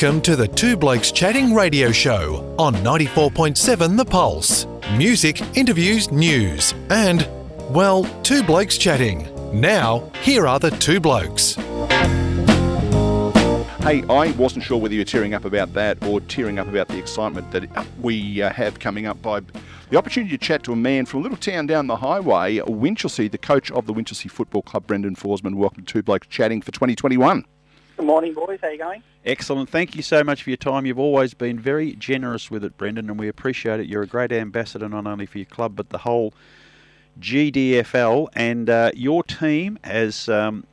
Welcome to the Two Blokes Chatting radio show on 94.7 The Pulse. Music, interviews, news, and, well, Two Blokes Chatting. Now, here are the two blokes. Hey, I wasn't sure whether you're tearing up about that or tearing up about the excitement that we have coming up by the opportunity to chat to a man from a little town down the highway, Winchelsea, the coach of the Winchelsea Football Club, Brendan Forssman. Welcome to Two Blokes Chatting for 2021. Good morning, boys. How are you going? Excellent. Thank you so much for your time. You've always been very generous with it, Brendan, and we appreciate it. You're a great ambassador not only for your club but the whole GDFL. And your team has,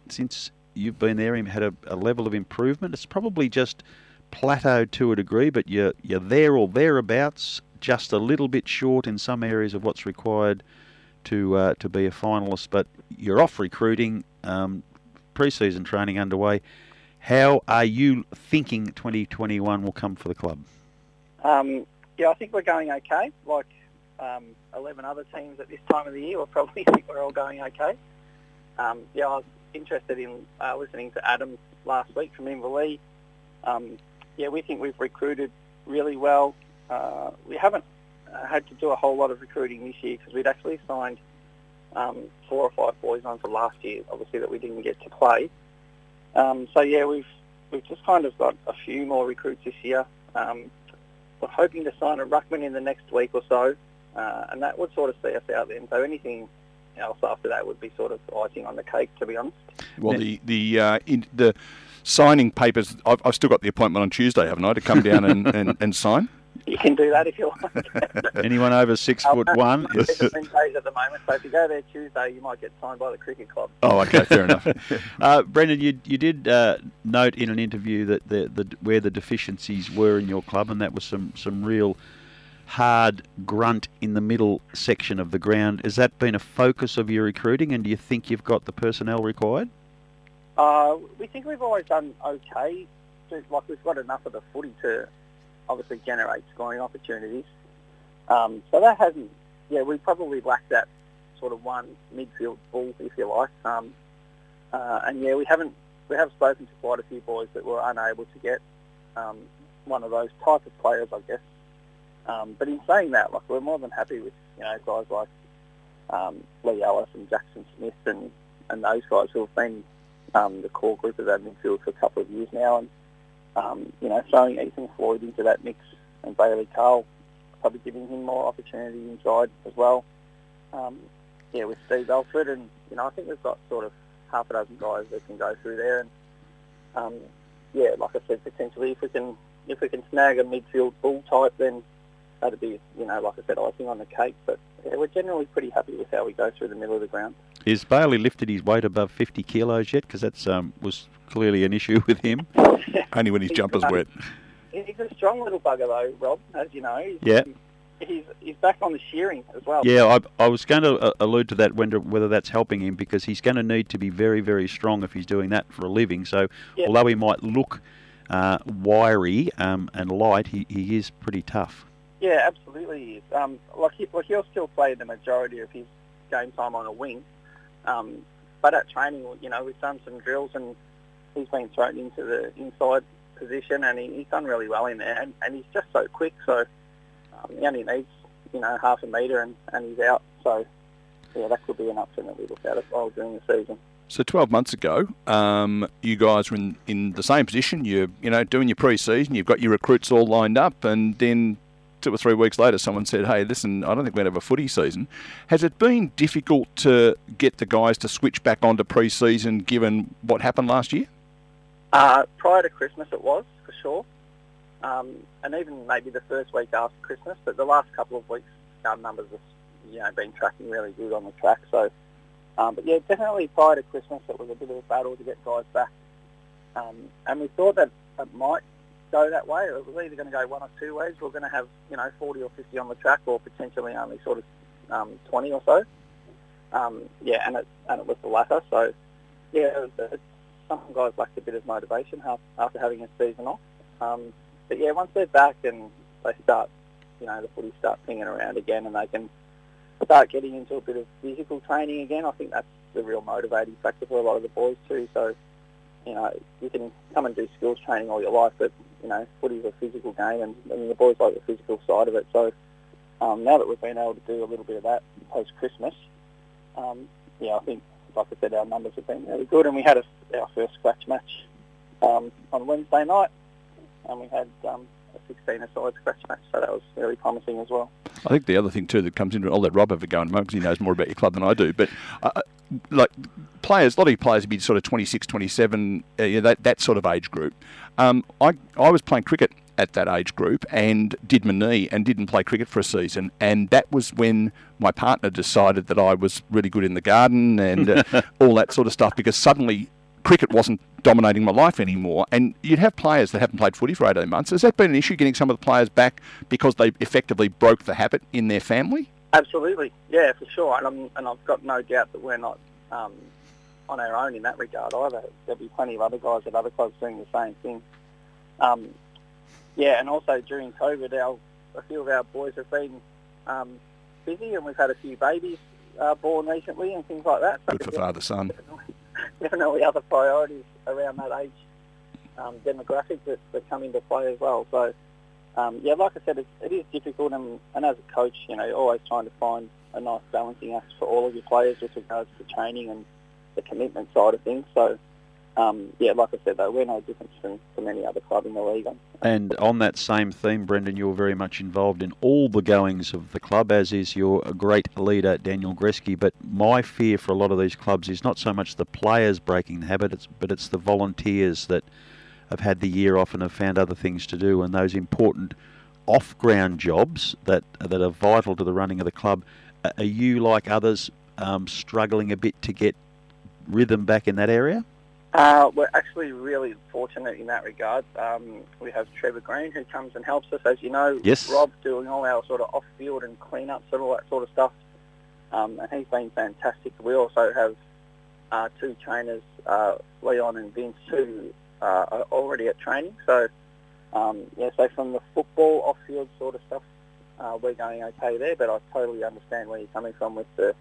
since you've been there, had a level of improvement. It's probably just plateaued to a degree, but you're there or thereabouts, just a little bit short in some areas of what's required to be a finalist. But you're off recruiting, pre-season training underway. How are you thinking 2021 will come for the club? Yeah, I think we're going okay. Like 11 other teams at this time of the year, we'll probably think we're all going okay. I was interested in listening to Adam last week from Inverleigh. We think we've recruited really well. We haven't had to do a whole lot of recruiting this year because we'd actually signed 4 or 5 boys on for last year, obviously, that we didn't get to play. We've just kind of got a few more recruits this year. We're hoping to sign a ruckman in the next week or so, and that would sort of see us out then. So anything else after that would be sort of icing on the cake, to be honest. Well, the signing papers, I've still got the appointment on Tuesday, haven't I, to come down and sign? You can do that if you want. Anyone over 6'1" It's days at the moment, so if you go there Tuesday, you might get signed by the cricket club. Oh, okay, fair enough. Brendan, you did note in an interview that where the deficiencies were in your club, and that was some real hard grunt in the middle section of the ground. Has that been a focus of your recruiting, and do you think you've got the personnel required? We think we've always done okay. Like, we've got enough of the footy to obviously generate scoring opportunities. So that hasn't... Yeah, we probably lack that sort of one midfield bull, if you like. We have spoken to quite a few boys that were unable to get one of those type of players, I guess. But in saying that, like, we're more than happy with guys like Lee Ellis and Jackson Smith and those guys who have been the core group of that midfield for a couple of years now, and throwing Ethan Floyd into that mix and Bailey Carl, probably giving him more opportunity inside as well. With Steve Alfred, and I think we've got sort of half a dozen guys that can go through there, and like I said, potentially if we can snag a midfield bull type, then that'd be like I said, icing on the cake. But we're generally pretty happy with how we go through the middle of the ground. Is Bailey lifted his weight above 50 kilos yet? Because that's was clearly an issue with him. Only when his jumper's wet. He's a strong little bugger though, Rob, as you know. He's back on the shearing as well. Yeah, I was going to allude to that, whether that's helping him, because he's going to need to be very, very strong if he's doing that for a living. So although he might look wiry and light, he is pretty tough. Yeah, absolutely he is. He'll still play the majority of his game time on a wing. But at training, we've done some drills and he's been thrown into the inside position, and he's done really well in there. And he's just so quick, so he only needs, half a metre and he's out. So, that could be an option that we look at as well during the season. So 12 months ago, you guys were in the same position. You're, doing your pre-season. You've got your recruits all lined up, and then 2 or 3 weeks later, someone said, "Hey, listen, I don't think we're going to have a footy season." Has it been difficult to get the guys to switch back onto pre-season, given what happened last year? Prior to Christmas, it was for sure, and even maybe the first week after Christmas. But the last couple of weeks, our numbers have, been tracking really good on the track. So, definitely prior to Christmas, it was a bit of a battle to get guys back, and we thought that it might go that way. It was either going to go 1 or 2 ways. We're going to have 40 or 50 on the track, or potentially only sort of 20 or so. And it was the latter. So some guys lacked a bit of motivation after having a season off. But once they're back and they start, the footy start pinging around again, and they can start getting into a bit of physical training again, I think that's the real motivating factor for a lot of the boys too. So you can come and do skills training all your life, but footy's a physical game, and the boys like the physical side of it. So now that we've been able to do a little bit of that post-Christmas, I think, like I said, our numbers have been really good, and we had our first scratch match on Wednesday night, and we had a 16-a-side scratch match, so that was very promising as well. I think the other thing too that comes into it, I'll let Rob have a go in a moment because he knows more about your club than I do, but players, a lot of your players would be sort of 26, 27, that sort of age group. I was playing cricket at that age group and did my knee and didn't play cricket for a season, and that was when my partner decided that I was really good in the garden and all that sort of stuff, because suddenly cricket wasn't dominating my life anymore. And you'd have players that haven't played footy for 18 months. Has that been an issue, getting some of the players back because they effectively broke the habit in their family? Absolutely, yeah, for sure. And I've got no doubt that we're not on our own in that regard either. There'll be plenty of other guys at other clubs doing the same thing. And also during COVID, a few of our boys have been busy, and we've had a few babies born recently and things like that. So good for father-son. Definitely other priorities around that age demographic that come into play as well. So, like I said, it is difficult, and as a coach, you're always trying to find a nice balancing act for all of your players with regards to training and the commitment side of things. So, like I said, though, we're no different from any other club in the league. And on that same theme, Brendan, you're very much involved in all the goings of the club, as is your great leader, Daniel Greske. But my fear for a lot of these clubs is not so much the players breaking the habit, but it's the volunteers that have had the year off and have found other things to do, and those important off-ground jobs that are vital to the running of the club. Are you, like others, struggling a bit to get rhythm back in that area? We're actually really fortunate in that regard. We have Trevor Green, who comes and helps us, as you know. Yes. Rob doing all our sort of off-field and clean-ups and all that sort of stuff. And he's been fantastic. We also have two trainers, Leon and Vince, who are already at training. So, so from the football off-field sort of stuff, we're going okay there. But I totally understand where you're coming from with the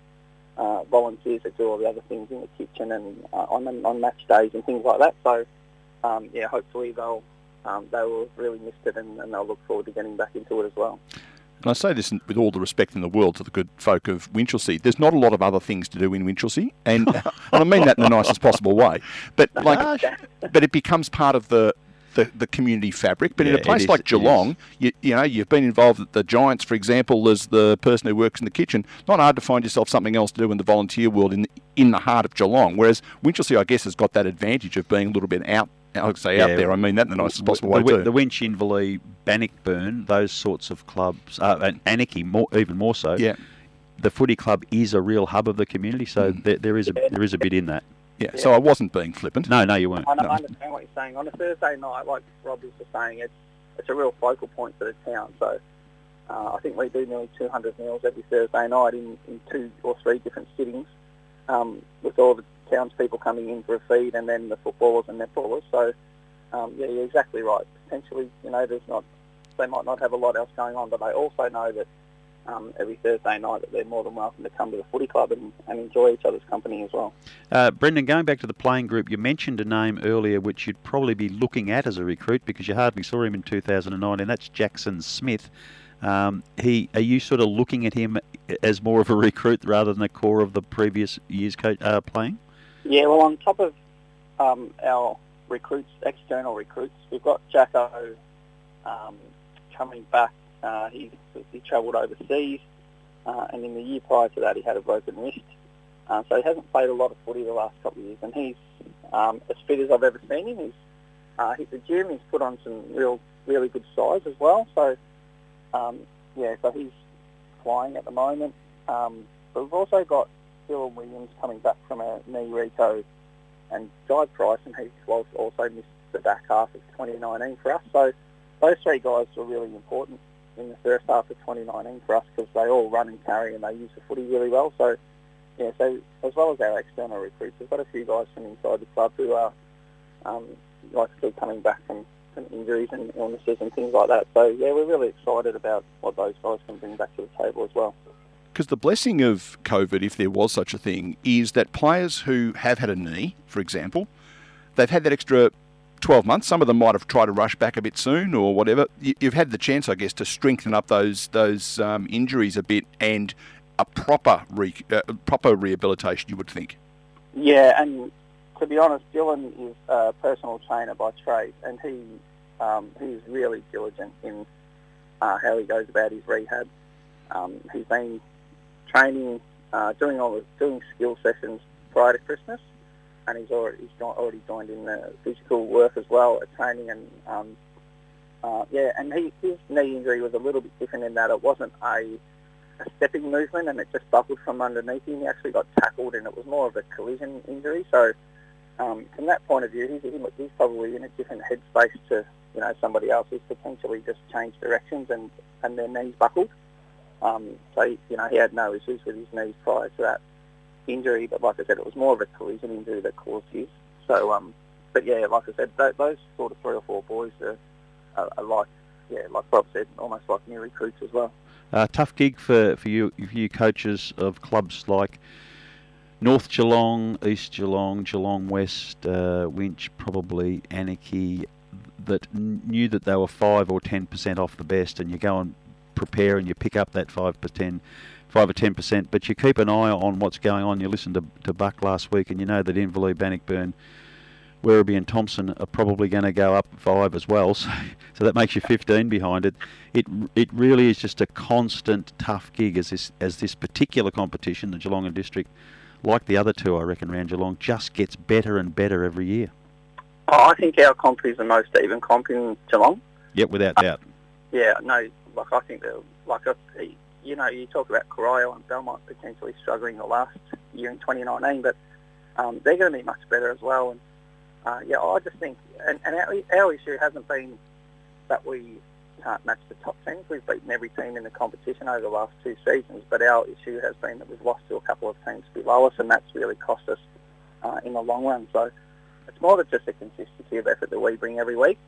volunteers that do all the other things in the kitchen and on match days and things like that. So, hopefully they will really missed it, and they'll look forward to getting back into it as well. And I say this with all the respect in the world to the good folk of Winchelsea. There's not a lot of other things to do in Winchelsea, and I mean that in the nicest possible way. But but it becomes part of the community fabric. But in a place like Geelong, you've been involved at the Giants, for example, as the person who works in the kitchen. Not hard to find yourself something else to do in the volunteer world in the heart of Geelong. Whereas Winchelsea, I guess, has got that advantage of being a little bit out there. I mean that in the nicest possible way too. The Winch, Inverleigh, Bannockburn, those sorts of clubs, and Anarchy even more so. Yeah. The footy club is a real hub of the community, so there is a bit in that. Yeah, so I wasn't being flippant. No, you weren't. I understand what you're saying. On a Thursday night, like Rob was just saying, it's a real focal point for the town. So I think we do nearly 200 meals every Thursday night in 2 or 3 different sittings, with all the townspeople coming in for a feed, and then the footballers and netballers. So you're exactly right. Potentially, they might not have a lot else going on, but they also know that every Thursday night that they're more than welcome to come to the footy club and enjoy each other's company as well. Brendan, going back to the playing group, you mentioned a name earlier which you'd probably be looking at as a recruit because you hardly saw him in 2009, and that's Jackson Smith. Are you sort of looking at him as more of a recruit rather than a core of the previous year's playing? Yeah, well, on top of our recruits, external recruits, we've got Jacko coming back. He travelled overseas, and in the year prior to that he had a broken wrist. So he hasn't played a lot of footy the last couple of years, and he's as fit as I've ever seen him. He's hit the gym, he's put on some really good size as well. So, so he's flying at the moment. But we've also got Dylan Williams coming back from a knee reco, and Guy Price, and he's also missed the back half of 2019 for us. So those 3 guys were really important in the first half of 2019 for us because they all run and carry and they use the footy really well. So, so as well as our external recruits, we've got a few guys from inside the club who are still coming back from injuries and illnesses and things like that. So, we're really excited about what those guys can bring back to the table as well. Because the blessing of COVID, if there was such a thing, is that players who have had a knee, for example, they've had that extra 12 months. Some of them might have tried to rush back a bit soon or whatever. You've had the chance, I guess, to strengthen up those injuries a bit and a proper rehabilitation, you would think. Yeah, and to be honest, Dylan is a personal trainer by trade, and he's really diligent in how he goes about his rehab. He's been training, doing skill sessions prior to Christmas, and he's already joined in the physical work as well at training. And his knee injury was a little bit different in that it wasn't a stepping movement and it just buckled from underneath him. He actually got tackled, and it was more of a collision injury. So from that point of view, he's probably in a different headspace to somebody else who's potentially just changed directions and their knees buckled. So he had no issues with his knees prior to that injury, but like I said, it was more of a collision injury that caused his. So, but yeah, like I said, those sort of 3 or 4 boys are like Rob said, almost like new recruits as well. Tough gig for you coaches of clubs like North Geelong, East Geelong, Geelong West, Winch, probably Anarchy, that knew that they were 5 or 10% off the best, and you go and prepare and you pick up that 5 or 10%, but you keep an eye on what's going on. You listened to Buck last week, and you know that Inverleigh, Bannockburn, Werribee and Thompson are probably going to go up 5 as well, so that makes you 15 behind it. It really is just a constant tough gig as this particular competition, the Geelong and District, like the other two, I reckon, around Geelong, just gets better and better every year. I think our comp is the most even comp in Geelong. Yep, without doubt. Yeah, no, I think you talk about Corio and Belmont potentially struggling the last year in 2019, but they're going to be much better as well. And I just think, and our issue hasn't been that we can't match the top teams. We've beaten every team in the competition over the last 2 seasons, but our issue has been that we've lost to a couple of teams below us, and that's really cost us in the long run. So it's more than just a consistency of effort that we bring every week.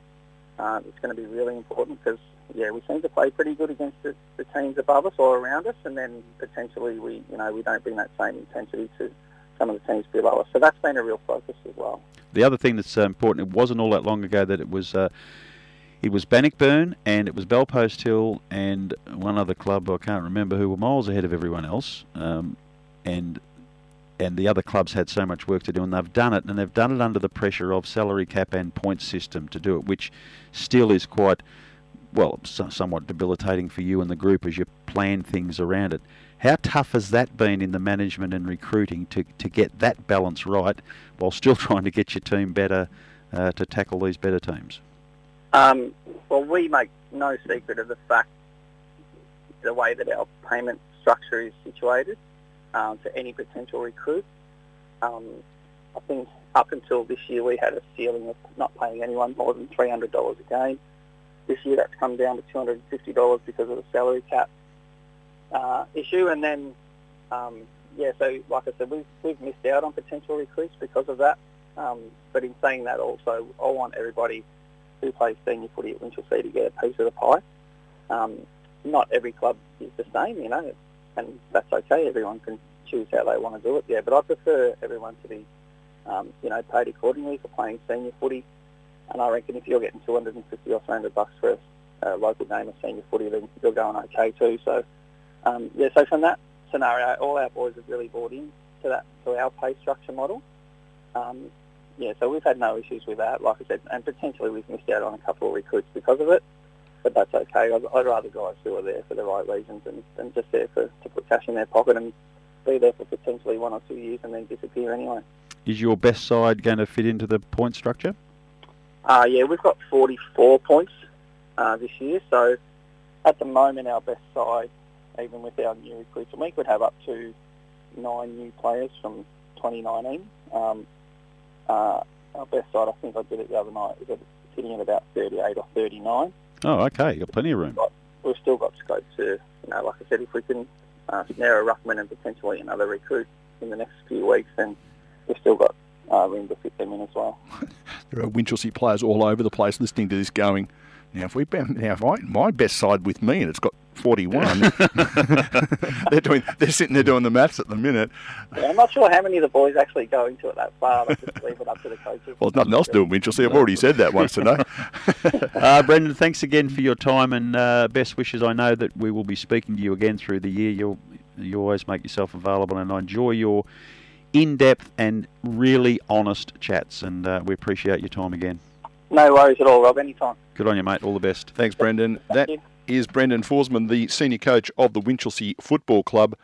It's going to be really important because, we seem to play pretty good against the teams above us or around us, and then potentially we don't bring that same intensity to some of the teams below us. So that's been a real focus as well. The other thing that's important, it wasn't all that long ago that it was Bannockburn and it was Bellpost Hill and one other club, I can't remember, who were miles ahead of everyone else, and the other clubs had so much work to do, and they've done it, and they've done it under the pressure of salary cap and point system to do it, which still is quite, somewhat debilitating for you and the group as you plan things around it. How tough has that been in the management and recruiting to get that balance right while still trying to get your team better to tackle these better teams? Well, we make no secret of the fact, the way that our payment structure is situated to any potential recruit. I think up until this year we had a ceiling of not paying anyone more than $300 a game. This year that's come down to $250 because of the salary cap issue. And then, so like I said, we've missed out on potential recruits because of that. But in saying that also, I want everybody who plays senior footy at Winchelsea to get a piece of the pie. Not every club is the same, and that's okay. Everyone can choose how they want to do it, but I prefer everyone to be, paid accordingly for playing senior footy. And I reckon if you're getting $250 or $300 for a local game of senior footy, then you're going okay too. So, so from that scenario, all our boys have really bought in to our pay structure model. So we've had no issues with that, like I said, and potentially we've missed out on a couple of recruits because of it, but that's okay. I'd rather guys who are there for the right reasons than just there to put cash in their pocket and be there for potentially 1 or 2 years and then disappear anyway. Is your best side going to fit into the point structure? We've got 44 points this year, so at the moment our best side, even with our new recruits, and we could have up to 9 new players from 2019. Our best side, I think I did it the other night, is sitting at about 38 or 39. Oh, okay, you've got plenty of room. We've still got scope to, like I said, if we can snare a ruckman and potentially another recruit in the next few weeks, then we've still got room to fit them in as well. There are Winchelsea players all over the place listening to this going, my best side with me, and it's got 41. They're sitting there doing the maths at the minute. Yeah, I'm not sure how many of the boys actually go into it that far. I just leave it up to the coaches. Well, there's nothing else to do in Winchelsea. I've already said that once today. Brendan, thanks again for your time and best wishes. I know that we will be speaking to you again through the year. You always make yourself available, and I enjoy your in-depth and really honest chats, and we appreciate your time again. No worries at all, Rob. Anytime. Good on you, mate. All the best. Thanks, Brendan. Thank you. Is Brendan Forssman, the senior coach of the Winchelsea Football Club.